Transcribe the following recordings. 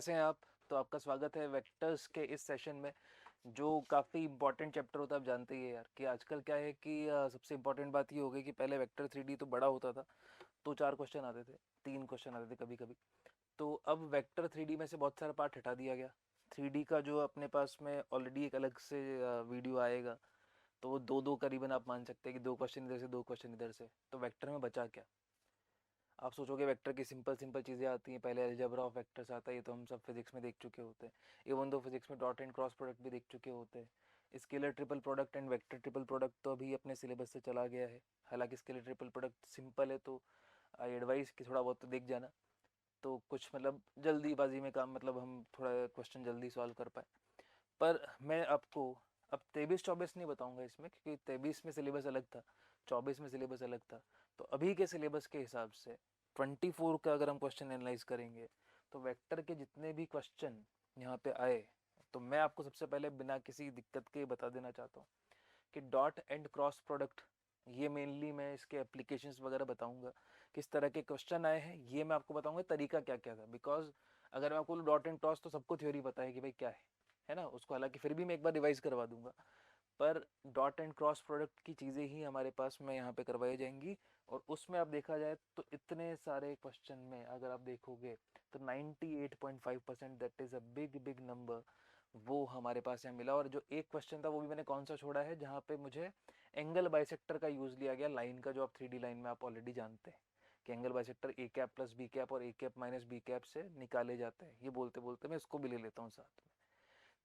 कैसे हैं आप? तो आपका स्वागत है वेक्टर्स के इस सेशन में, जो काफ़ी इंपॉर्टेंट चैप्टर होता है। आप जानते ही है यार कि आजकल क्या है कि सबसे इंपॉर्टेंट बात ये हो गई कि पहले वेक्टर 3D तो बड़ा होता था, तो 4 क्वेश्चन आते थे, 3 क्वेश्चन आते थे कभी कभी। तो अब वेक्टर 3D में से बहुत सारा पार्ट हटा दिया गया। 3D का जो अपने पास में ऑलरेडी एक अलग से वीडियो आएगा, तो वो दो दो करीबन आप मान सकते हैं कि 2 क्वेश्चन इधर से 2 क्वेश्चन इधर से। तो वेक्टर में बचा क्या? आप सोचोगे वेक्टर की सिंपल सिंपल चीज़ें आती हैं, पहले अलजेब्रा ऑफ वेक्टर्स आता है, ये तो हम सब फिजिक्स में देख चुके होते हैं। इवन दो फिजिक्स में डॉट एंड क्रॉस प्रोडक्ट भी देख चुके होते हैं। Scalar triple product and vector triple product तो अभी अपने सिलेबस से चला गया है। हालांकि स्केलर ट्रिपल प्रोडक्ट सिंपल है, तो आई एडवाइस कि थोड़ा बहुत तो देख जाना, तो कुछ मतलब जल्दीबाजी में काम, मतलब हम थोड़ा क्वेश्चन जल्दी सॉल्व कर पाए। पर मैं आपको अब 23-24 नहीं बताऊंगा इसमें, क्योंकि 23 में सिलेबस अलग था, 24 में सिलेबस अलग था। तो अभी के सिलेबस के हिसाब से 24 का अगर हम क्वेश्चन एनालाइज करेंगे, तो वेक्टर के जितने भी क्वेश्चन यहाँ पे आए, तो मैं आपको सबसे पहले बिना किसी दिक्कत के बता देना चाहता हूँ कि डॉट एंड क्रॉस प्रोडक्ट, ये मेनली मैं इसके एप्लीकेशंस वगैरह बताऊंगा, किस तरह के क्वेश्चन आए हैं ये मैं आपको बताऊंगा, तरीका क्या क्या था। बिकॉज अगर मैं आपको डॉट एंड क्रॉस, तो सबको थ्योरी पता है कि भाई क्या है ना उसको, हालांकि फिर भी मैं एक बार रिवाइज करवा दूंगा। पर डॉट एंड क्रॉस प्रोडक्ट की चीज़ें ही हमारे पास में यहाँ पे करवाई जाएंगी। और उसमें आप देखा जाए तो इतने सारे क्वेश्चन में अगर आप देखोगे तो 98.5%, that is a big big number, वो हमारे पास यहाँ मिला। और जो एक क्वेश्चन था वो भी मैंने कौन सा छोड़ा है, जहाँ पे मुझे एंगल बाइसेक्टर का यूज़ लिया गया, लाइन का, जो आप 3D लाइन में आप ऑलरेडी जानते हैं कि एंगल बाइसेक्टर ए कैप प्लस बी कैप और ए कैप माइनस बी कैप से निकाले जाते हैं। ये बोलते बोलते मैं इसको भी ले लेता हूँ साथ में।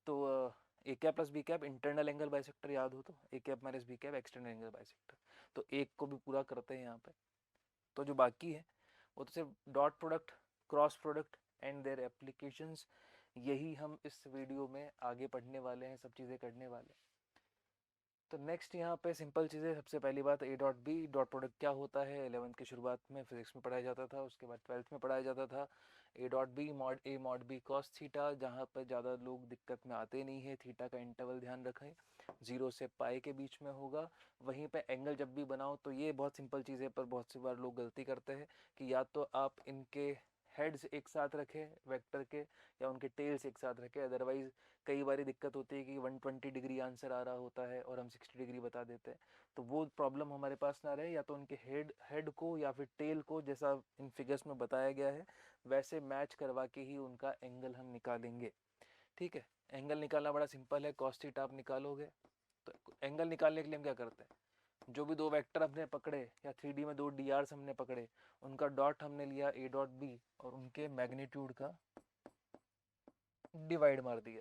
तो A cap plus B cap internal angle bisector याद हो, तो A cap minus B cap external angle bisector. तो एक को भी पूरा करते हैं यहाँ पे। तो जो बाकी है वो तो सिर्फ dot product, cross product and their applications, यही हम इस वीडियो में आगे पढ़ने वाले हैं, सब चीज़ें करने वाले हैं। तो नेक्स्ट यहाँ पे सिंपल चीज़ें, सबसे पहली बात a dot b dot product क्या होता है। 11th की शुरुआत में फिजिक्स में पढ़ाया जाता था, उसके बाद 12th में पढ़ाया जाता था। A dot b mod a mod b cos theta, जहाँ पर ज़्यादा लोग दिक्कत में आते नहीं है। थीटा का इंटरवल ध्यान रखें, 0 से पाई के बीच में होगा। वहीं पे एंगल जब भी बनाओ, तो ये बहुत सिंपल चीज़ है, पर बहुत सी बार लोग गलती करते हैं कि या तो आप इनके हेड्स एक साथ रखें वेक्टर के, या उनके टेल्स एक साथ रखें। अदरवाइज कई बार दिक्कत होती है कि 120 डिग्री आंसर आ रहा होता है और हम 60 डिग्री बता देते हैं। तो वो प्रॉब्लम हमारे पास ना रहे, या तो उनके हेड को या फिर टेल को, जैसा इन फिगर्स में बताया गया है, वैसे मैच करवा के ही उनका एंगल हम निकालेंगे। ठीक है, एंगल निकालना बड़ा सिंपल है। कॉस थीटा आप निकालोगे, तो एंगल निकालने के लिए हम क्या करते हैं, जो भी दो वेक्टर हमने पकड़े, या 3D में दो डी आर्स हमने पकड़े, उनका डॉट हमने लिया ए डॉट बी, और उनके मैग्नीट्यूड का डिवाइड मार दिया।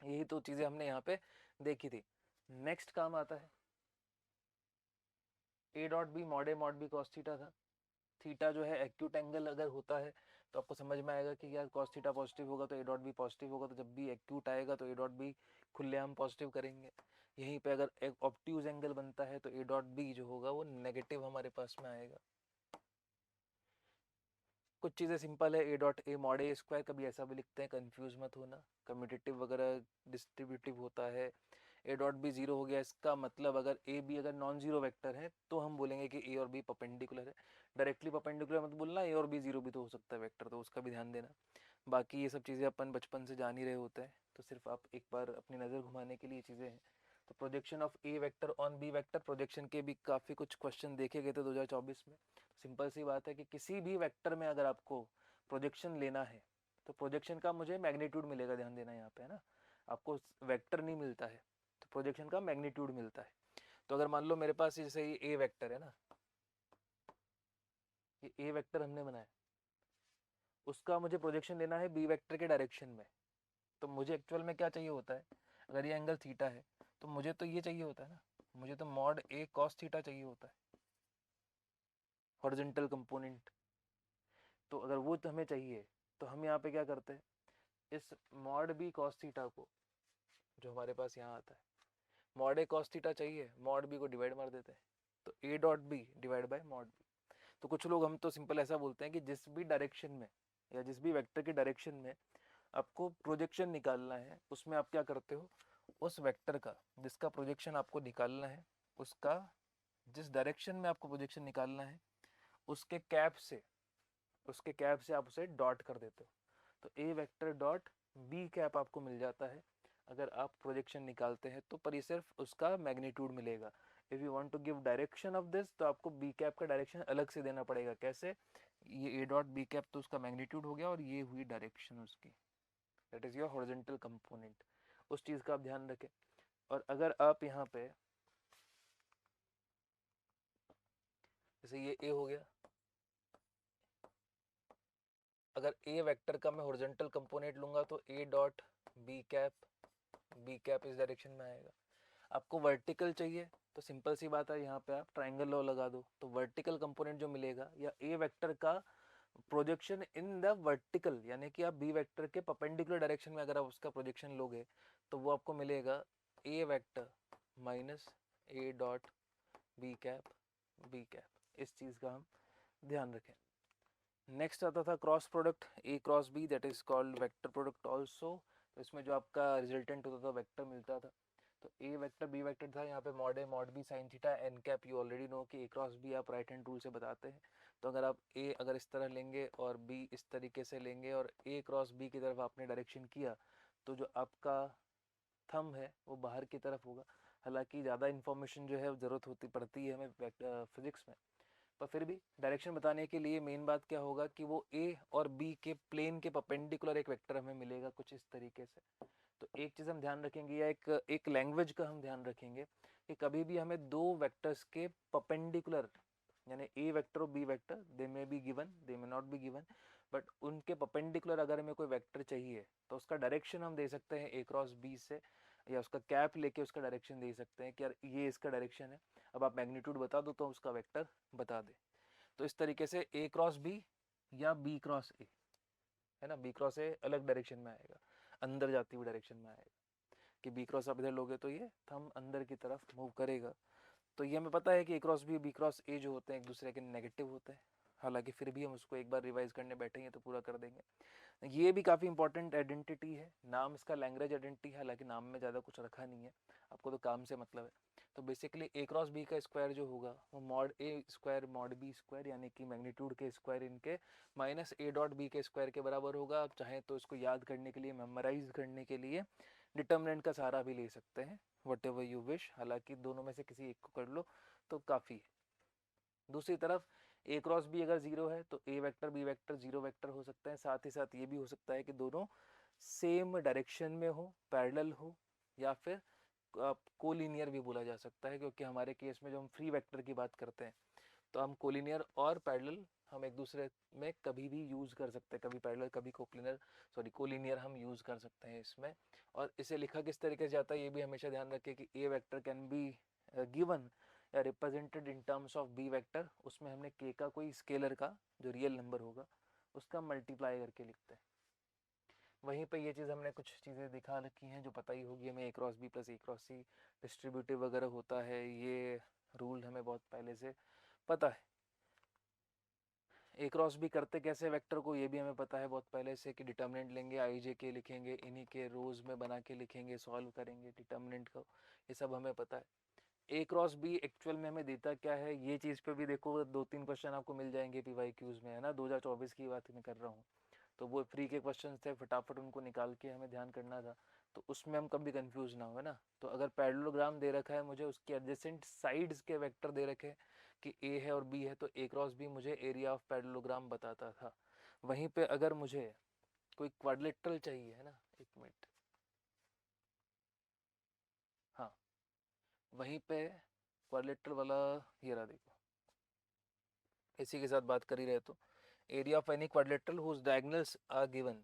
यही तो चीजें हमने यहाँ पे देखी थी। नेक्स्ट काम आता है a dot b mod b cos theta था। थीटा जो है एक्यूट एंगल अगर होता है, तो आपको समझ में आएगा कि यार कॉस थीटा पॉजिटिव होगा तो ए डॉट बी पॉजिटिव होगा। तो जब भी एक्यूट आएगा तो ए डॉट बी खुलेआम पॉजिटिव करेंगे। यहीं पे अगर एक ऑब्ट्यूज एंगल बनता है, तो ए डॉट बी जो होगा वो नेगेटिव हमारे पास में आएगा। कुछ चीज़ें सिंपल है, a dot A mod A square, कभी ऐसा भी लिखते हैं, कंफ्यूज मत होना। कम्यूटेटिव वगैरह डिस्ट्रीब्यूटिव होता है। ए डॉट बी जीरो हो गया, इसका मतलब अगर ए बी अगर नॉन जीरो वेक्टर है, तो हम बोलेंगे कि ए और बी परपेंडिकुलर है। डायरेक्टली परपेंडिकुलर मत बोलना, ए और बी जीरो भी तो हो सकता है वेक्टर, तो उसका भी ध्यान देना। बाकी ये सब चीज़ें अपन बचपन से जान ही रहे होते हैं, तो सिर्फ आप एक बार अपनी नज़र घुमाने के लिए चीज़ें हैं। तो projection of a vector on b vector, projection के भी काफ़ी कुछ क्वेश्चन देखे गए थे 2024 में। सिंपल सी बात है कि किसी भी वेक्टर में अगर आपको प्रोजेक्शन लेना है, तो प्रोजेक्शन का मुझे मैग्नीट्यूड मिलेगा, ध्यान देना यहाँ पे है ना। आपको वेक्टर नहीं मिलता है, तो प्रोजेक्शन का मैग्नीट्यूड मिलता है। तो अगर मान लो मेरे पास जैसे ये ए वेक्टर है ना, ये ए वेक्टर हमने बनाया, उसका मुझे प्रोजेक्शन लेना है बी वेक्टर के डायरेक्शन में। तो मुझे एक्चुअल में क्या चाहिए होता है, अगर ये एंगल थीटा है, तो मुझे तो ये चाहिए होता है ना, मुझे तो मॉड ए कॉस थीटा चाहिए होता है, हॉरिजॉन्टल कंपोनेंट। तो अगर वो तो हमें चाहिए, तो हम यहाँ पे क्या करते हैं, इस मॉड बी कॉस थीटा को, जो हमारे पास यहाँ आता है, मॉड ए कॉस थीटा चाहिए, मॉड बी को डिवाइड मार देते हैं। तो a dot b divide by mod b. तो कुछ लोग हम तो सिंपल ऐसा बोलते हैं कि जिस भी डायरेक्शन में, या जिस भी वेक्टर के डायरेक्शन में आपको प्रोजेक्शन निकालना है, उसमें आप क्या करते हो, उस वेक्टर का जिसका प्रोजेक्शन आपको निकालना है, उसका जिस डायरेक्शन में आपको प्रोजेक्शन निकालना है, उसके कैप से, उसके कैप से आप उसे डॉट कर देते हो। तो A vector dot B cap आपको मिल जाता है अगर आप प्रोजेक्शन निकालते हैं तो, पर ये सिर्फ उसका मैग्नीट्यूड मिलेगा। If you want to give direction of this तो आपको बी कैप का डायरेक्शन अलग से देना पड़ेगा। कैसे? ये ए डॉट बी कैप तो उसका मैग्नीट्यूड हो गया और ये हुई डायरेक्शन उसकी, that is your horizontal component. उस चीज़ का आप ध्यान रखें। और अगर आप यहाँ पे जैसे ये ए हो गया, अगर ए वेक्टर का मैं हॉरिजॉन्टल कंपोनेंट लूंगा तो ए डॉट बी कैप इस डायरेक्शन में आएगा। आपको वर्टिकल चाहिए तो सिंपल सी बात है, यहाँ पे आप ट्राइंगल लॉ लगा दो तो वर्टिकल कंपोनेंट जो मिलेगा या ए वेक्टर का प्रोजेक्शन इन द वर्टिकल, यानी कि आप बी वेक्टर के परपेंडिकुलर डायरेक्शन में अगर आप उसका प्रोजेक्शन लोगे तो वो आपको मिलेगा A vector minus A dot B cap. इस चीज़ का हम ध्यान रखें। नेक्स्ट आता था cross product A cross B, that is called vector product also. तो इसमें जो आपका रिजल्टेंट होता था वेक्टर मिलता था, तो ए वेक्टर बी वेक्टर था, यहाँ पे mod a mod b sin theta n cap. You already know कि ए क्रॉस बी आप राइट हैंड रूल से बताते हैं। तो अगर आप ए अगर इस तरह लेंगे और बी इस तरीके से लेंगे और ए क्रॉस बी की तरफ आपने डायरेक्शन किया तो जो आपका थंब है वो बाहर की तरफ होगा। हालांकि ज़्यादा इन्फॉर्मेशन जो है ज़रूरत होती पड़ती है हमें फिजिक्स में, पर फिर भी डायरेक्शन बताने के लिए मेन बात क्या होगा कि वो ए और बी के प्लेन के परपेंडिकुलर एक वेक्टर हमें मिलेगा कुछ इस तरीके से। तो एक चीज़ हम ध्यान रखेंगे या एक लैंग्वेज का हम ध्यान रखेंगे कि कभी भी हमें दो वेक्टर्स के परपेंडिकुलर, यानी ए वेक्टर और b vector, they may be given they may not be given, but उनके परपेंडिकुलर अगर हमें कोई वेक्टर चाहिए तो उसका डायरेक्शन हम दे सकते हैं ए क्रॉस बी से, या उसका कैप लेके उसका डायरेक्शन दे सकते हैं कि यार ये इसका डायरेक्शन है। अब आप मैग्नीट्यूड बता दो तो उसका वेक्टर बता दे। तो इस तरीके से ए क्रॉस बी या बी क्रॉस ए, है ना, बी क्रॉस ए अलग डायरेक्शन में आएगा, अंदर जाती हुई डायरेक्शन में आएगा कि बी क्रॉस आप इधर लोगे तो ये थंब अंदर की तरफ मूव करेगा। तो ये हमें पता है कि ए क्रॉस बी क्रॉस ए जो होते हैं एक दूसरे के नेगेटिव होते हैं, हालांकि फिर भी हम उसको एक बार रिवाइज करने बैठेंगे तो पूरा कर देंगे। ये भी काफ़ी इंपॉर्टेंट आइडेंटिटी है, नाम इसका लैंग्वेज आइडेंटिटी है, हालांकि नाम में ज़्यादा कुछ रखा नहीं है, आपको तो काम से मतलब है। तो बेसिकली ए क्रॉस बी का स्क्वायर जो होगा वो mod A square mod B square, यानी कि मैग्नीट्यूड के स्क्वायर इनके माइनस ए डॉट बी के स्क्वायर के बराबर होगा। आप चाहें तो इसको याद करने के लिए, मेमोराइज करने के लिए डिटर्मिनेंट का सहारा भी ले सकते हैं, वट एवर यू विश, हालांकि दोनों में से किसी एक को कर लो तो काफ़ी है। दूसरी तरफ ए क्रॉस बी अगर जीरो है तो A vector B vector zero vector हो सकता है। साथ ही साथ ये भी हो सकता है कि दोनों सेम डायरेक्शन में हो, पैरेलल हो, या फिर कोलिनियर भी बोला जा सकता है, क्योंकि हमारे केस में जो हम फ्री वेक्टर की बात करते हैं तो हम कोलिनियर और पैरेलल हम एक दूसरे में कभी भी यूज़ कर सकते हैं, कभी पैरेलल कभी कोलिनियर हम यूज़ कर सकते हैं इसमें। और इसे लिखा किस तरीके से जाता है ये भी हमेशा ध्यान रखें कि a vector can be given या represented in terms of b vector, उसमें हमने के का कोई स्केलर का जो रियल नंबर होगा उसका मल्टीप्लाई करके लिखते हैं। वहीं पे ये चीज़ हमने कुछ चीज़ें दिखा रखी हैं जो पता ही होगी हमें, ए क्रॉस बी प्लस ए क्रॉस सी डिस्ट्रीब्यूटिव वगैरह होता है, ये रूल हमें बहुत पहले से पता है। ए क्रॉस बी करते कैसे वेक्टर को ये भी हमें पता है बहुत पहले से कि डिटर्मिनेंट लेंगे आई जे के लिखेंगे, इन्हीं के रोज में बना के लिखेंगे, सॉल्व करेंगे डिटर्मिनेंट को, ये सब हमें पता है। ए क्रॉस बी एक्चुअल में हमें देता क्या है, ये चीज़ पे भी देखो 2-3 क्वेश्चन आपको मिल जाएंगे पीवाई क्यूज में, है ना, 2024 की बात मैं कर रहा हूँ। तो वो फ्री के क्वेश्चन थे, फटाफट उनको निकाल के हमें ध्यान करना था, तो उसमें हम कभी कंफ्यूज ना हो, है ना। तो अगर पैरेललोग्राम दे रखा है मुझे, उसके एडजेसेंट साइड्स के वेक्टर दे रखे कि ए है और बी है, तो ए क्रॉस बी मुझे एरिया ऑफ पैरेललोग्राम बताता था। वहीं पे अगर मुझे कोई क्वाड्रिलेटरल चाहिए, है ना, एक मिनट, हाँ, वहीं पे क्वाड्रिलेटरल वाला ये रहा देखो, इसी के साथ बात कर ही रहे तो area of any quadrilateral whose diagonals are given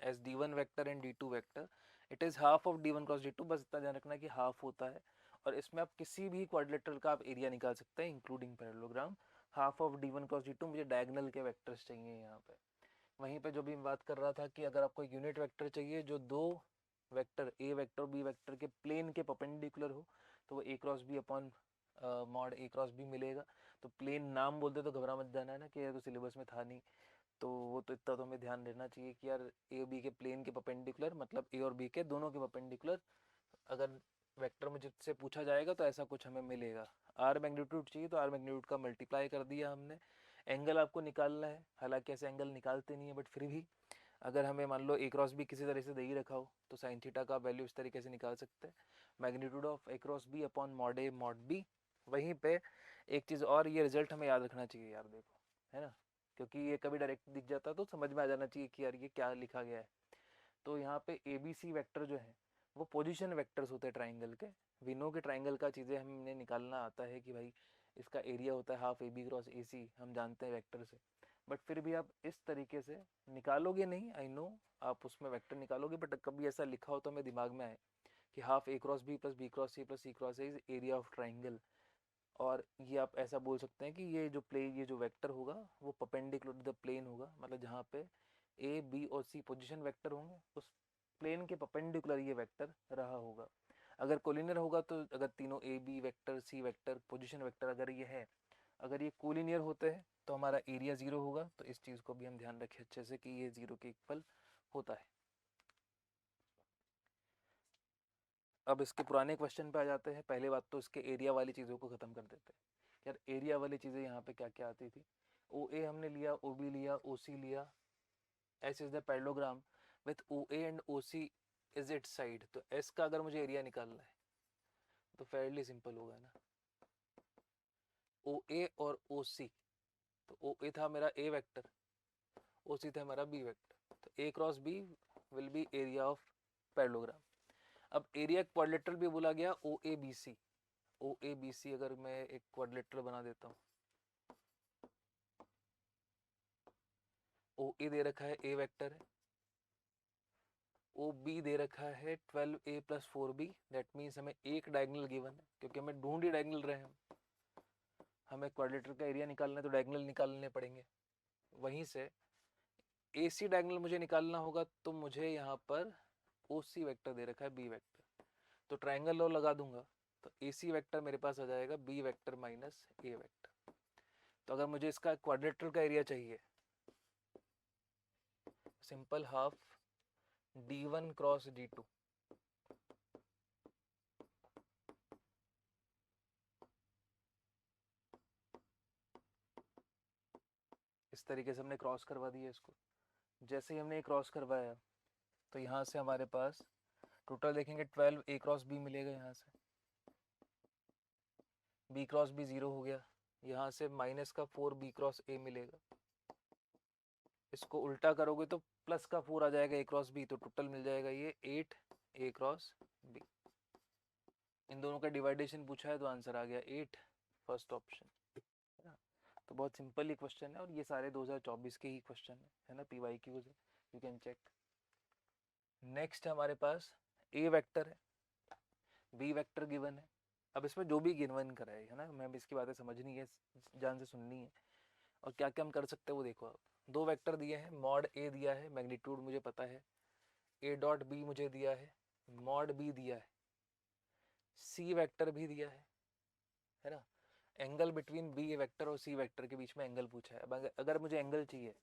as d1 vector and d2 vector, it is half of d1 cross d2, बस इतना ध्यान रखना कि हाफ होता है। और इसमें आप किसी भी क्वाड्रिलेटरल का आप एरिया निकाल सकते हैं including parallelogram. Half of d1 cross d2 मुझे डायगोनल के वेक्टर्स चाहिए यहाँ पे। वहीं पे जो भी मैं बात कर रहा था कि अगर आपको यूनिट वेक्टर चाहिए जो दो वेक्टर ए वेक्टर और बी वेक्टर के प्लेन के परपेंडिकुलर हो, तो वो ए क्रॉस बी अपॉन मॉड ए क्रॉस बी मिलेगा। तो प्लेन नाम बोलते तो घबरा मत जाना, है ना, कि ये तो सिलेबस में था नहीं, तो वो तो इतना तो हमें ध्यान देना चाहिए कि यार ए बी के प्लेन के परपेंडिकुलर मतलब ए और बी के दोनों के परपेंडिकुलर अगर वेक्टर मुझसे पूछा जाएगा तो ऐसा कुछ हमें मिलेगा। आर मैग्नीट्यूड चाहिए तो आर मैग्नीट्यूड का मल्टीप्लाई कर दिया हमने। एंगल आपको निकालना है, हालांकि ऐसे एंगल निकालते नहीं है बट फिर भी अगर हमें मान लो ए क्रॉस बी किसी तरह से दे ही रखा हो तो साइन थीटा का वैल्यू इस तरीके से निकाल सकते हैं, magnitude of a cross b upon mod a mod b. वहीं पे एक चीज़ और, ये रिजल्ट हमें याद रखना चाहिए यार, देखो है ना, क्योंकि ये कभी डायरेक्ट दिख जाता तो समझ में आ जाना चाहिए कि यार ये क्या लिखा गया है। तो यहाँ पे ए बी सी वैक्टर जो है वो पोजीशन वेक्टर्स होते हैं ट्राइंगल के। वी नो के ट्राइंगल का चीज़ें हमने निकालना आता है कि भाई इसका एरिया होता है half A B cross A C, हम जानते हैं वेक्टर से। बट फिर भी आप इस तरीके से निकालोगे नहीं, आई नो आप उसमें वेक्टर निकालोगे, बट कभी ऐसा लिखा हो तो हमें दिमाग में आए कि half a cross b plus b cross c plus c cross a is area of triangle. और ये आप ऐसा बोल सकते हैं कि ये जो वेक्टर होगा वो परपेंडिकुलर द प्लेन होगा, मतलब जहाँ पे ए बी और सी पोजीशन वेक्टर होंगे उस प्लेन के परपेंडिकुलर ये वेक्टर रहा होगा। अगर कोलिनियर होगा तो अगर तीनों a b vector C vector position vector अगर ये है, अगर ये कोलिनियर होते हैं तो हमारा एरिया जीरो होगा। तो इस चीज़ को भी हम ध्यान रखें अच्छे से कि ये जीरो के इक्वल होता है। अब इसके पुराने क्वेश्चन पे आ जाते हैं। पहले बात तो इसके एरिया वाली चीज़ों को ख़त्म कर देते हैं। यार एरिया वाली चीज़ें यहाँ पे क्या क्या आती थी, ओ ए हमने लिया, ओ बी लिया, ओ सी लिया, S is the parallelogram with O A and O C is its side. तो एस का अगर मुझे एरिया निकालना है तो फेयरली सिंपल होगा ना, ओ ए और ओ सी। तो ओ ए था मेरा ए वेक्टर, ओ सी था मेरा बी वेक्टर, तो A cross B will be area of parallelogram. अब एरिया क्वाड्रिलेटरल भी बोला गया ओ A B C. O A B C अगर मैं एक क्वाड्रिलेटरल बना देता हूँ, ओ ए दे रखा है ए वेक्टर है, ओ बी दे रखा है 12a plus 4b, that means हमें एक डायगोनल गिवन है, क्योंकि हमें ढूंढ ही डायगोनल रहे हैं, हमें क्वाड्रिलेटर का एरिया निकालना है तो डायगोनल निकालने पड़ेंगे। वहीं से ए सी डायगोनल मुझे निकालना होगा तो मुझे यहाँ पर ओ सी वैक्टर दे रखा है बी वैक्टर, तो ट्राइंगल लॉ लगा दूंगा तो ए सी वैक्टर मेरे पास आ जाएगा बी वैक्टर माइनस ए वैक्टर। तो अगर मुझे इसका क्वाड्रिलेटर का एरिया चाहिए, simple half d1 cross d2, इस तरीके से हमने क्रॉस करवा दिया इसको। जैसे ही हमने क्रॉस करवाया तो यहाँ से हमारे पास टोटल देखेंगे 12 ए क्रॉस बी मिलेगा, यहाँ से बी क्रॉस बी जीरो हो गया, यहाँ से माइनस का 4 बी क्रॉस ए मिलेगा। इसको उल्टा करोगे तो प्लस का 4 आ जाएगा ए क्रॉस बी, तो टोटल मिल जाएगा ये 8 ए क्रॉस बी। इन दोनों का डिवाइडेशन पूछा है तो आंसर आ गया 8, फर्स्ट ऑप्शन। तो बहुत सिंपल ही क्वेश्चन है और ये सारे 2024 के ही क्वेश्चन है ना, पीवाई क्यू से यू कैन चेक। नेक्स्ट हमारे पास ए वेक्टर है, बी वेक्टर गिवन है। अब इसमें जो भी गिवन करा है ना, मैं इसकी बातें समझनी है, जान से सुननी है, और क्या क्या हम कर सकते हैं वो देखो। आप दो वेक्टर दिए हैं, मॉड ए दिया है, मैग्नीट्यूड मुझे पता है, ए डॉट बी मुझे दिया है, मॉड बी दिया है, सी वेक्टर भी दिया है ना। एंगल बिटवीन बी वेक्टर और सी वेक्टर के बीच में एंगल पूछा है। अब अगर मुझे एंगल चाहिए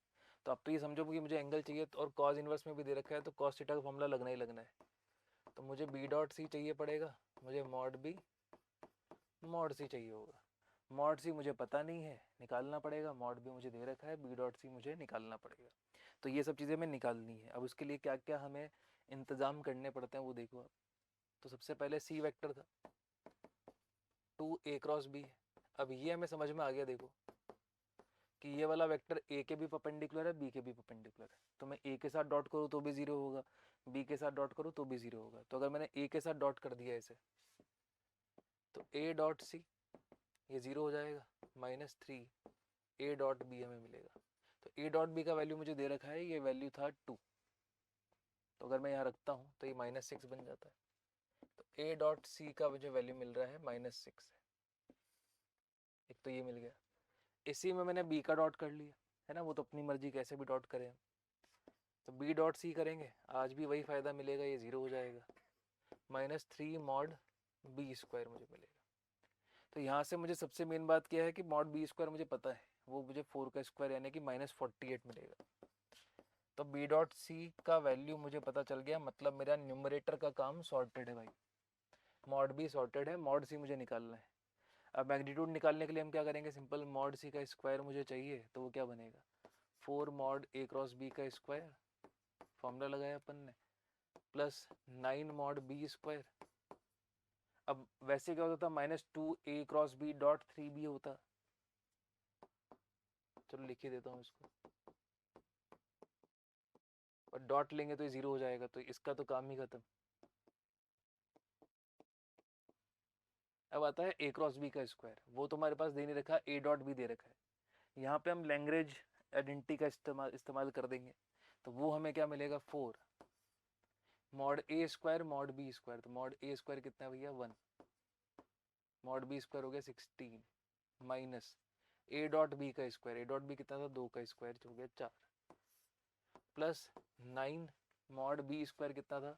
तो आप तो ये समझो कि मुझे एंगल चाहिए, तो और कॉज इनवर्स में भी दे रखा है तो कॉस थीटा का फॉर्मूला लगना ही लगना है। तो मुझे बी डॉट सी चाहिए पड़ेगा, मुझे मॉड बी मॉड सी चाहिए होगा। मॉड सी मुझे पता नहीं है, निकालना पड़ेगा, मॉड बी मुझे दे रखा है, बी डॉट सी मुझे निकालना पड़ेगा। तो ये सब चीज़ें हमें निकालनी है। अब उसके लिए क्या क्या हमें इंतज़ाम करने पड़ते हैं वो देखो आप। तो सबसे पहले सी वेक्टर था, 2a क्रॉस बी है। अब ये हमें समझ में आ गया देखो कि ये वाला वेक्टर ए के भी परपेंडिकुलर है, बी के भी परपेंडिकुलर है, तो मैं ए के साथ डॉट करूँ तो भी जीरो होगा, बी के साथ डॉट करूँ तो भी जीरो होगा। तो अगर मैंने ए के साथ डॉट कर दिया इसे तो ए डॉट सी ये जीरो हो जाएगा, -3 ए डॉट बी हमें मिलेगा। तो ए डॉट बी का वैल्यू मुझे दे रखा है, ये वैल्यू था 2, तो अगर मैं यहाँ रखता हूँ तो ये -6 बन जाता है। तो ए डॉट सी का मुझे वैल्यू मिल रहा है -6 है, एक तो ये मिल गया। इसी में मैंने बी का डॉट कर लिया है ना, वो तो अपनी मर्जी कैसे भी डॉट करें हम। तो बी डॉट सी करेंगे, आज भी वही फ़ायदा मिलेगा, ये ज़ीरो हो जाएगा, -3 मॉड बी स्क्वायर मुझे मिलेगा। तो यहाँ से मुझे सबसे मेन बात क्या है कि मॉड बी स्क्वायर मुझे पता है, वो मुझे 4 का स्क्वायर यानी कि -48 मिलेगा। तो बी डॉट सी का वैल्यू मुझे पता चल गया, मतलब मेरा न्यूमरेटर का काम सॉर्टेड है भाई। मॉड बी सॉर्टेड है, मॉड सी मुझे निकालना है। अब मैग्नीट्यूड निकालने के लिए हम क्या करेंगे, सिंपल मॉड सी का स्क्वायर मुझे चाहिए तो वो क्या बनेगा, 4 मॉड ए क्रॉस बी का स्क्वायर फॉर्मूला लगाया अपन ने, प्लस 9 मॉड बी स्क्वायर। अब वैसे क्या होता था, -2a×b.3b होता। चलो लिख ही देता हूँ इसको, और डॉट लेंगे तो ये 0 हो जाएगा, तो इसका तो काम ही खत्म। अब आता है a×b का स्क्वायर, वो तुम्हारे पास दे नहीं रखा, a.b दे रखा है। यहाँ पे हम लैग्रेंज आइडेंटिटी का इस्तेमाल कर देंगे, तो वो हमें क्या मिलेगा, 4 mod a square mod b square. तो मॉड a स्क्वायर कितना है भैया, 1, मॉड b स्क्वायर हो गया 16, माइनस a.b का स्क्वायर, a.b कितना था, 2 का स्क्वायर हो गया 4, प्लस 9 मॉड b स्क्वायर कितना था,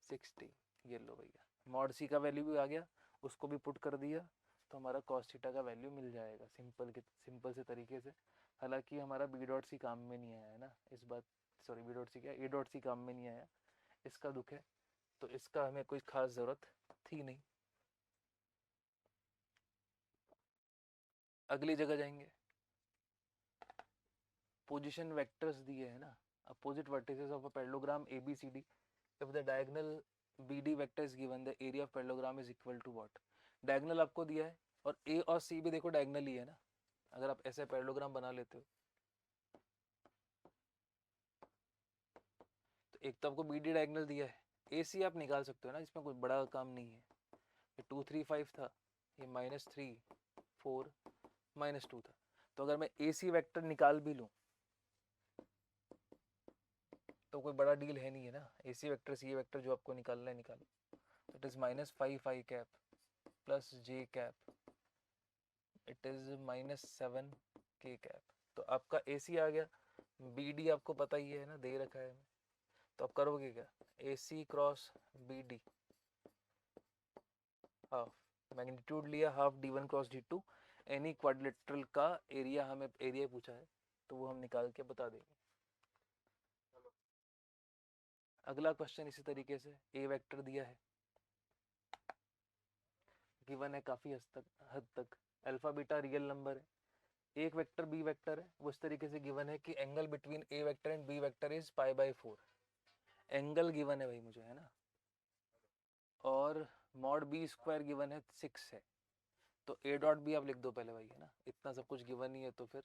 16। ये लो भैया, मॉड c का वैल्यू भी आ गया, उसको भी पुट कर दिया, तो हमारा cos थीटा का वैल्यू मिल जाएगा सिंपल से तरीके से। हालांकि हमारा b डॉट सी काम में नहीं आया है ना इस बात, सॉरी b डॉट सी क्या, a डॉट सी काम में नहीं आया, इसका दुख है, तो इसका हमें कोई खास जरूरत थी नहीं। अगली जगह जाएंगे, पोजीशन वेक्टर्स दिए है ना, opposite vertices of a parallelogram ABCD, if the diagonal BD vector is given, the area of parallelogram is equal to what? Diagonal आपको दिया है, और A और C भी देखो डायगोनल ही है ना, अगर आप ऐसे पैरेललोग्राम बना लेते हो, तो एक तो आपको BD डायगोनल दिया है, AC आप निकाल सकते हो ना, इसमें कोई बड़ा काम नहीं है। ये 2 3 5 था, ये -3 4 -2 था, तो अगर मैं AC वेक्टर निकाल भी लूँ तो कोई बड़ा डील है नहीं है ना, AC वेक्टर CA वेक्टर जो आपको निकालना है निकालो। तो it is -5 I cap plus J cap, it is -7 K cap. तो आपका AC आ गया, BD आपको पता ही है ना, दे रखा है हमें, तो आप करोगे क्या, AC cross BD, half magnitude लिया, half D1 cross D2, any quadrilateral का एरिया, हमें एरिया पूछा है तो वो हम निकाल के बता देंगे। अगला क्वेश्चन इसी तरीके से, A वेक्टर दिया है, गिवन है काफी हद तक, अल्फा बीटा रियल नंबर है, एक वेक्टर बी वेक्टर है, वो इस तरीके से गिवन है कि angle between A vector and B vector is π/4, angle given है भाई मुझे, है ना, और मॉड बी स्क्वायर गिवन है 6 है, तो a.b आप लिख दो पहले भाई, है ना, इतना सब कुछ गिवन ही है, तो फिर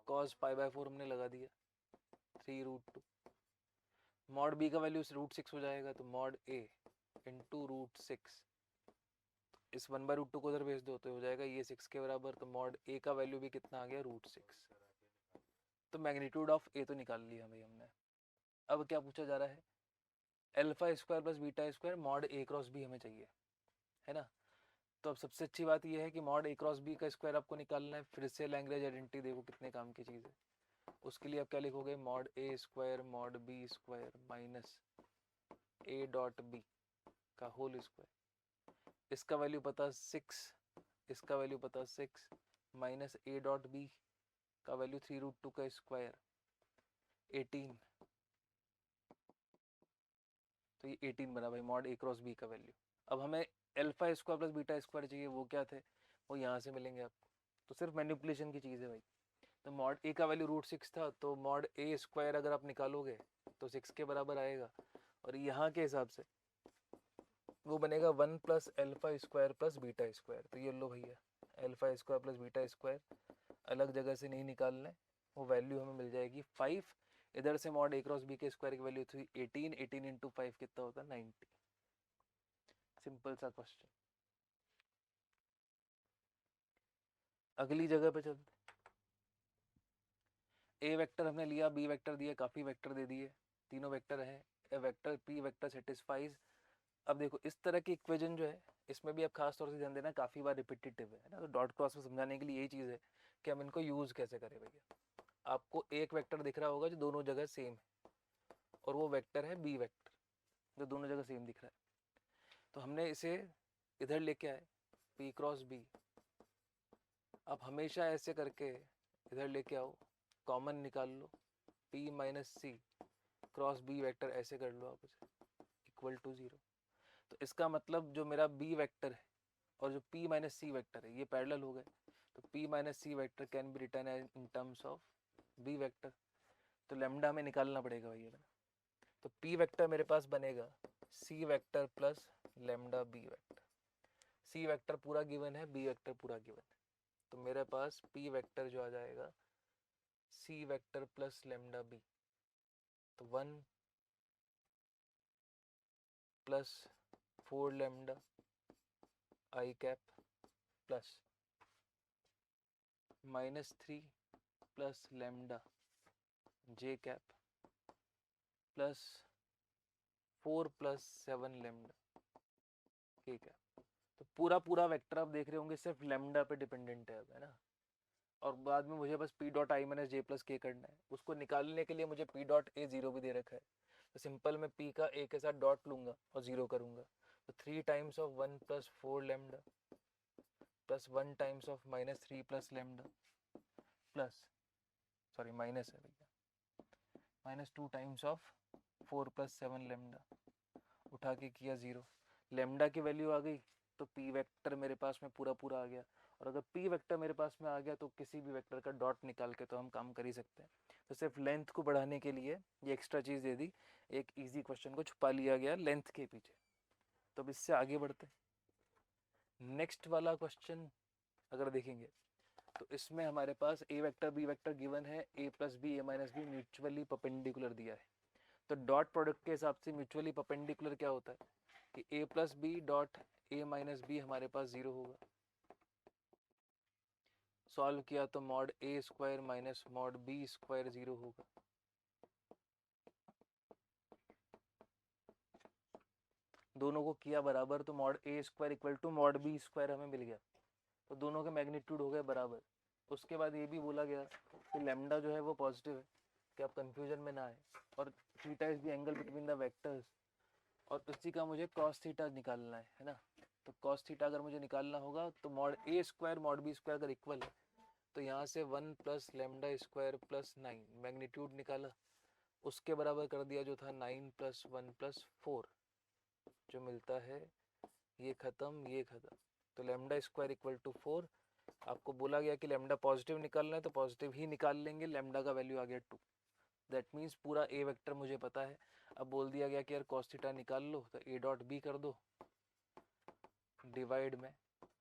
cos π/4 हमने लगा दिया, 3√2, मॉड बी का वैल्यू √6 हो जाएगा, तो मॉड a इंटू √6, इस 1/√2 को उधर भेज दो तो हो जाएगा ये 6 के बराबर, तो मॉड a का वैल्यू भी कितना आ गया, √6। तो मैग्नीट्यूड ऑफ a तो निकाल लिया भाई हमने। अब क्या पूछा जा रहा है, alpha square plus beta square mod a×b हमें चाहिए, है ना। तो अब सबसे अच्छी बात यह है कि मॉड a×b का स्क्वायर आपको निकालना है, फिर से लैग्रेंज आइडेंटिटी, देखो कितने काम की चीज़ है। उसके लिए आप क्या लिखोगे, mod a square mod b square minus a.b का होल स्क्वायर, इसका वैल्यू पता 6, इसका वैल्यू पता 6, माइनस a.b का वैल्यू 3√2 का स्क्वायर 18, तो ये 18 बना भाई मॉड a×b का वैल्यू। अब हमें alpha square plus beta square चाहिए, वो क्या थे, वो यहाँ से मिलेंगे आपको, तो सिर्फ मैनिपुलेशन की चीज़ है भाई। तो मॉड a का वैल्यू √6 था, तो मॉड a स्क्वायर अगर आप निकालोगे तो 6 के बराबर आएगा, और यहाँ के हिसाब से वो बनेगा 1 plus alpha square plus beta square. तो ये लो भैया, alpha square plus beta square अलग जगह से नहीं निकालना है, वो वैल्यू हमें मिल जाएगी 5, इधर से मॉड a×b के स्क्वायर की वैल्यू थी 18, 18 इंटू 5 कितना होता है, 90। सिंपल सा क्वेश्चन। अगली जगह पे चलते, ए वेक्टर हमने लिया, बी वेक्टर दिया, काफी वेक्टर दे दिए, तीनों वेक्टर है, ए वेक्टर पी वेक्टर सेटिस्फाइज। अब देखो इस तरह की इक्वेशन जो है, इसमें भी आप खास तौर से ध्यान देना, काफी बार रिपीटेटिव है ना, तो डॉट क्रॉस में समझाने के लिए यही चीज है कि हम इनको यूज कैसे करें भैया। आपको एक वेक्टर दिख रहा होगा जो दोनों जगह सेम है, और वो वेक्टर है बी वेक्टर जो दोनों जगह सेम दिख रहा है, तो हमने इसे इधर लेके आए, p×b। आप हमेशा ऐसे करके इधर लेके आओ, कॉमन निकाल लो, p-c क्रॉस b वेक्टर ऐसे कर लो आप उसे, इक्वल टू 0। तो इसका मतलब जो मेरा b वेक्टर है और जो p-c वेक्टर है ये पैरेलल हो गए, तो p-c vector can be written in terms of b vector. तो लेमडा हमें निकालना पड़ेगा भैया। तो पी वेक्टर मेरे पास बनेगा C vector plus lambda B vector. सी वेक्टर पूरा गिवन है, बी वेक्टर पूरा गिवन है, तो मेरे पास पी वेक्टर जो आ जाएगा C vector plus lambda B, तो 1 plus 4 lambda I cap plus -3 plus lambda J cap plus 4 plus 7 lambda K cap. तो पूरा पूरा वेक्टर आप देख रहे होंगे सिर्फ लेमडा पे डिपेंडेंट है ना। और बाद में मुझे बस P dot I minus J plus के करना है। उसको निकालने के लिए मुझे पी डॉट ए 0 भी दे रखा है, तो सिंपल मैं पी का ए के साथ डॉट लूंगा और 0 करूंगा। तो 3 times of 1 plus 4 lambda plus 1 times of -3 plus lambda plus, sorry minus है भैया, -2 टाइम्स ऑफ 4 प्लस 7 लेमडा, उठा के किया 0। लेमडा की वैल्यू आ गई तो पी वेक्टर मेरे पास में पूरा पूरा आ गया। और अगर पी वेक्टर मेरे पास में आ गया तो किसी भी वेक्टर का डॉट निकाल के तो हम काम कर ही सकते हैं। तो सिर्फ लेंथ को बढ़ाने के लिए ये एक्स्ट्रा चीज़ दे दी, एक इजी क्वेश्चन को छुपा लिया गया लेंथ के पीछे। तो अब इससे आगे बढ़ते हैं। नेक्स्ट वाला क्वेश्चन अगर देखेंगे तो इसमें हमारे पास A vector B vector given है, A plus B A minus B mutually perpendicular दिया है। तो डॉट प्रोडक्ट के हिसाब से म्यूचुअली परपेंडिकुलर क्या होता है कि A plus B dot A minus B हमारे पास 0 होगा। सॉल्व किया तो mod A square minus mod B square 0 होगा। दोनों को किया बराबर तो mod A square equal to mod B square हमें मिल गया, तो दोनों के मैग्नीट्यूड हो गए बराबर। उसके बाद ये भी बोला गया कि लेमडा जो है वो पॉजिटिव है, कि आप कंफ्यूजन में ना आए, और theta is the angle between the vectors, और उसी का मुझे कॉस थीटा निकालना है ना। तो कॉस थीटा अगर मुझे निकालना होगा तो mod A square mod B square अगर इक्वल है तो यहाँ से 1 plus lambda square plus 9 magnitude निकाला, उसके बराबर कर दिया जो था 9 प्लस 1 प्लस 4, जो मिलता है ये खत्म ये खत्म। तो लेमडा स्क्वायर इक्वल टू 4। आपको बोला गया कि लेमडा पॉजिटिव निकालना है तो पॉजिटिव ही निकाल लेंगे, लेमडा का वैल्यू आ गया 2। दैट मीन्स पूरा ए वेक्टर मुझे पता है। अब बोल दिया गया कि यार कॉस थीटा निकाल लो, तो ए डॉट बी कर दो डिवाइड में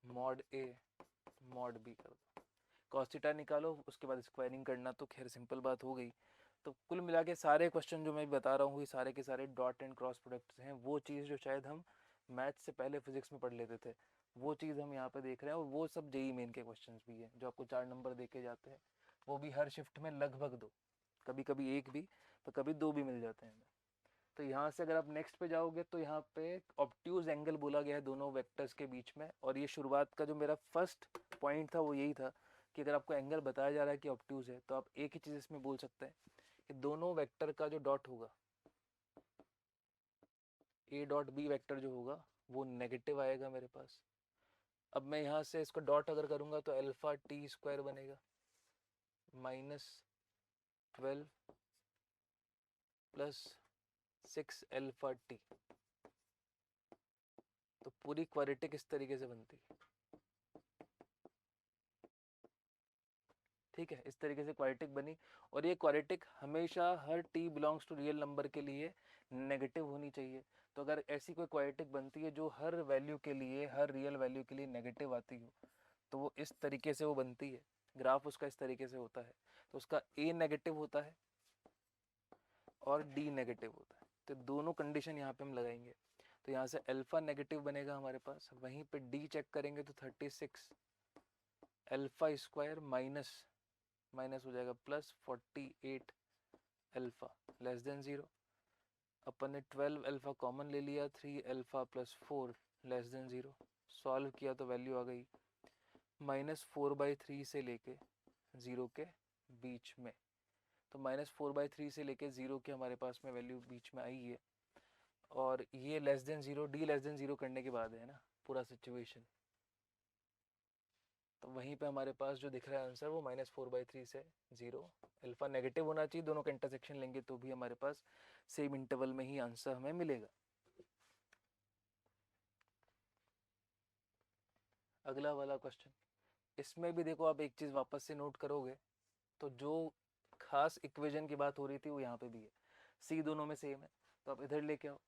मॉड ए मॉड बी कर दो। कॉस थीटा निकालो, उसके बाद स्क्वायरिंग करना, तो खैर सिंपल बात हो गई। तो कुल मिला के सारे क्वेश्चन जो मैं बता रहा हूँ ये सारे के सारे डॉट एंड क्रॉस प्रोडक्ट्स हैं। वो चीज़ जो शायद हम मैथ से पहले फिजिक्स में पढ़ लेते थे, वो चीज़ हम यहाँ पे देख रहे हैं। और वो सब जेई मेन के क्वेश्चंस भी हैं जो आपको 4 नंबर देके जाते हैं, वो भी हर शिफ्ट में लगभग 2, कभी कभी 1 भी, तो कभी 2 भी मिल जाते हैं। तो यहाँ से अगर आप नेक्स्ट पे जाओगे तो यहाँ पे ऑब्ट्यूज एंगल बोला गया है दोनों वेक्टर्स के बीच में। और ये शुरुआत का जो मेरा फर्स्ट पॉइंट था वो यही था कि अगर आपको एंगल बताया जा रहा है कि ऑब्ट्यूज है, तो आप एक ही चीज़ इसमें बोल सकते हैं कि दोनों वेक्टर का जो डॉट होगा, ए डॉट बी वेक्टर जो होगा वो नेगेटिव आएगा मेरे पास। अब मैं यहाँ से इसको डॉट अगर करूँगा तो अल्फा टी स्क्वायर बनेगा -12 प्लस 6 अल्फा टी। तो पूरी क्वाड्रेटिक इस तरीके से बनती है, ठीक है, इस तरीके से क्वाड्रेटिक बनी। और ये क्वाड्रेटिक हमेशा हर t belongs to real number के लिए नेगेटिव होनी चाहिए। तो अगर ऐसी कोई क्वाड्रेटिक बनती है जो हर वैल्यू के लिए, हर रियल वैल्यू के लिए नेगेटिव आती हो, तो वो इस तरीके से वो बनती है। ग्राफ उसका इस तरीके से होता है, तो उसका a नेगेटिव होता है और d नेगेटिव होता है। तो दोनों कंडीशन यहाँ पे हम लगाएंगे। तो यहाँ से अल्फा नेगेटिव बनेगा हमारे पास, वहीं पे d चेक करेंगे तो 36 अल्फा स्क्वायर माइनस माइनस हो जाएगा प्लस 48 अल्फा लेस देन 0। अपन ने 12 अल्फा कॉमन ले लिया, 3 alpha plus 4 less than 0। Solve किया तो वैल्यू आ गई -4/3 से लेके 0 के बीच में। तो -4/3 से लेके 0 के हमारे पास में वैल्यू बीच में आई है। और ये less than 0, D less than 0 करने के बाद है ना पूरा सिचुएशन। तो वहीं पे हमारे पास जो दिख रहा है आंसर वो -4/3 से 0। अल्फा नेगेटिव होना चाहिए, दोनों का इंटरसेक्शन लेंगे तो भी हमारे पास सेम इंटरवल में ही आंसर हमें मिलेगा। अगला वाला क्वेश्चन, इसमें भी देखो आप एक चीज़ वापस से नोट करोगे तो जो खास इक्वेशन की बात हो रही थी वो यहाँ पे भी है, सी दोनों में सेम है, तो आप इधर लेके आओ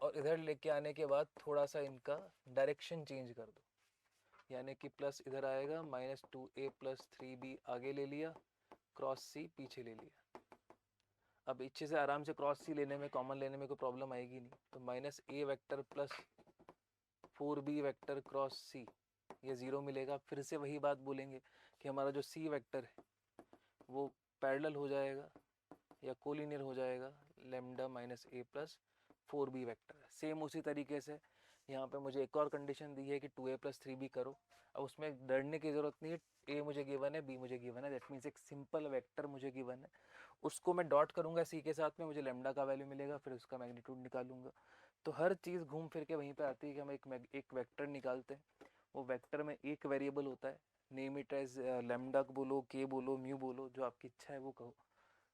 और इधर लेके आने के बाद थोड़ा सा इनका डायरेक्शन चेंज कर दो, यानी कि प्लस इधर आएगा, -2a+3b आगे ले लिया, क्रॉस सी पीछे ले लिया। अब इच्छे से आराम से क्रॉस सी लेने में, कॉमन लेने में कोई प्रॉब्लम आएगी नहीं, तो -a vector plus 4b vector cross C, ये 0 मिलेगा। फिर से वही बात बोलेंगे कि हमारा जो सी वेक्टर है वो पैरेलल हो जाएगा या कोलिनियर हो जाएगा लेमडा -a+4b वेक्टर। सेम उसी तरीके से यहाँ पे मुझे एक और कंडीशन दी है कि 2a+3b करो। अब उसमें डरने की ज़रूरत नहीं है, ए मुझे गिवन है, बी मुझे गिवन है, दैट मीन्स एक सिंपल वेक्टर मुझे गिवन है, उसको मैं डॉट करूँगा सी के साथ में, मुझे लेमडा का वैल्यू मिलेगा, फिर उसका मैग्नीट्यूड निकालूंगा। तो हर चीज़ घूम फिर के वहीं पे आती है कि हम एक वेक्टर निकालते हैं, वो वेक्टर में एक वेरिएबल होता है, नेम इट एज लेमडा बोलो, के बोलो, म्यू बोलो, जो आपकी इच्छा है वो कहो,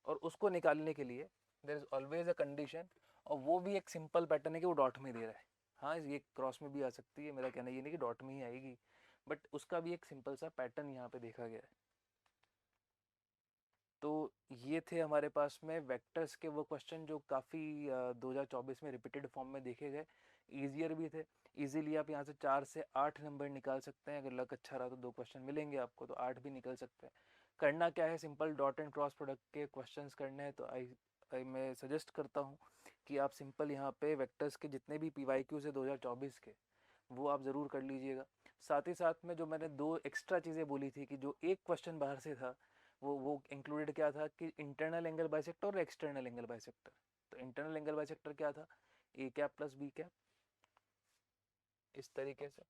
और उसको निकालने के लिए there is always a condition, और वो भी एक सिंपल पैटर्न है कि वो डॉट में दे रहा है। हाँ, ये क्रॉस में भी आ सकती है, मेरा कहना ये नहीं कि डॉट में ही आएगी, बट उसका भी एक सिंपल सा पैटर्न यहाँ पे देखा गया है। तो ये थे हमारे पास में वेक्टर्स के वो क्वेश्चन जो काफ़ी 2024 में रिपीटेड फॉर्म में देखे गए, ईजियर भी थे। इजीली आप यहाँ से 4 से 8 नंबर निकाल सकते हैं, अगर लक अच्छा रहा तो 2 क्वेश्चन मिलेंगे आपको, तो 8 भी निकल सकते हैं। करना क्या है, simple dot and cross product के क्वेश्चंस करने हैं, तो मैं सजेस्ट करता हूँ कि आप सिंपल यहाँ पे वेक्टर्स के जितने भी PYQ से 2024 के, वो आप ज़रूर कर लीजिएगा। साथ ही साथ में जो मैंने 2 एक्स्ट्रा चीज़ें बोली थी कि जो एक क्वेश्चन बाहर से था, वो इंक्लूडेड क्या था कि इंटरनल एंगल बाइसेक्टर और एक्सटर्नल एंगल बाइसेक्टर। तो इंटरनल एंगल बाइसेक्टर क्या था, ए कैप प्लस बी कैप, इस तरीके से,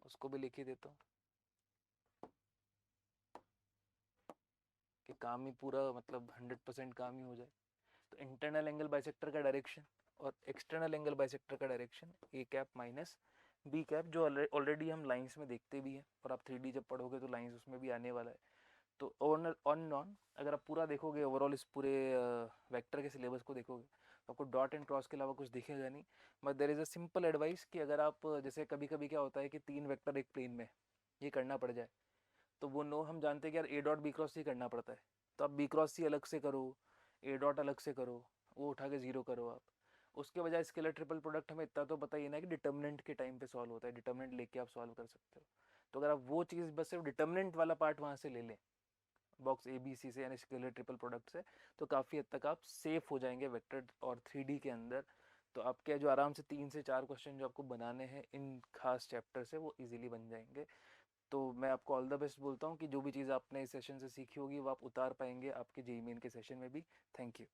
उसको भी लिख ही देता हूँ कि काम ही पूरा मतलब 100% काम ही हो जाए। तो इंटरनल एंगल बाइसेक्टर का डायरेक्शन और एक्सटर्नल एंगल बाइसेक्टर का डायरेक्शन ए कैप माइनस बी कैप, जो ऑलरेडी हम लाइंस में देखते भी हैं, और आप 3D जब पढ़ोगे तो लाइंस उसमें भी आने वाला है। तो ऑन ऑन अगर आप पूरा देखोगे, ओवरऑल इस पूरे वेक्टर के सिलेबस को देखोगे, तो आपको डॉट एंड क्रॉस के अलावा कुछ दिखेगा नहीं। But there is a simple advice कि अगर आप जैसे कभी कभी क्या होता है कि 3 वेक्टर एक प्लेन में ये करना पड़ जाए, तो वो नो हम जानते हैं कि यार ए डॉट बी क्रॉस सी करना पड़ता है, तो आप बी क्रॉस सी अलग से करो, ए डॉट अलग से करो, वो उठा के 0 करो आप। उसके बजाय स्केलर ट्रिपल प्रोडक्ट हमें इतना तो पता ही ना कि डिटर्मिनेंट के टाइम पे सॉल्व होता है, डिटर्मिनेंट लेके आप सॉल्व कर सकते हो। तो अगर आप वो चीज़ बस सिर्फ डिटर्मिनेंट वाला पार्ट वहाँ से ले लें बॉक्स ABC से, यानी स्केलर ट्रिपल प्रोडक्ट से, तो काफ़ी हद तक आप सेफ हो जाएंगे वेक्टर और 3D के अंदर। तो आपके जो आराम से 3 से 4 क्वेश्चन जो आपको बनाने हैं इन खास चैप्टर से, वो इजीली बन जाएंगे। तो मैं आपको ऑल द बेस्ट बोलता हूँ कि जो भी चीज़ आपने इस सेशन से सीखी होगी वो आप उतार पाएंगे आपके जेईई मेन के सेशन में भी। Thank you.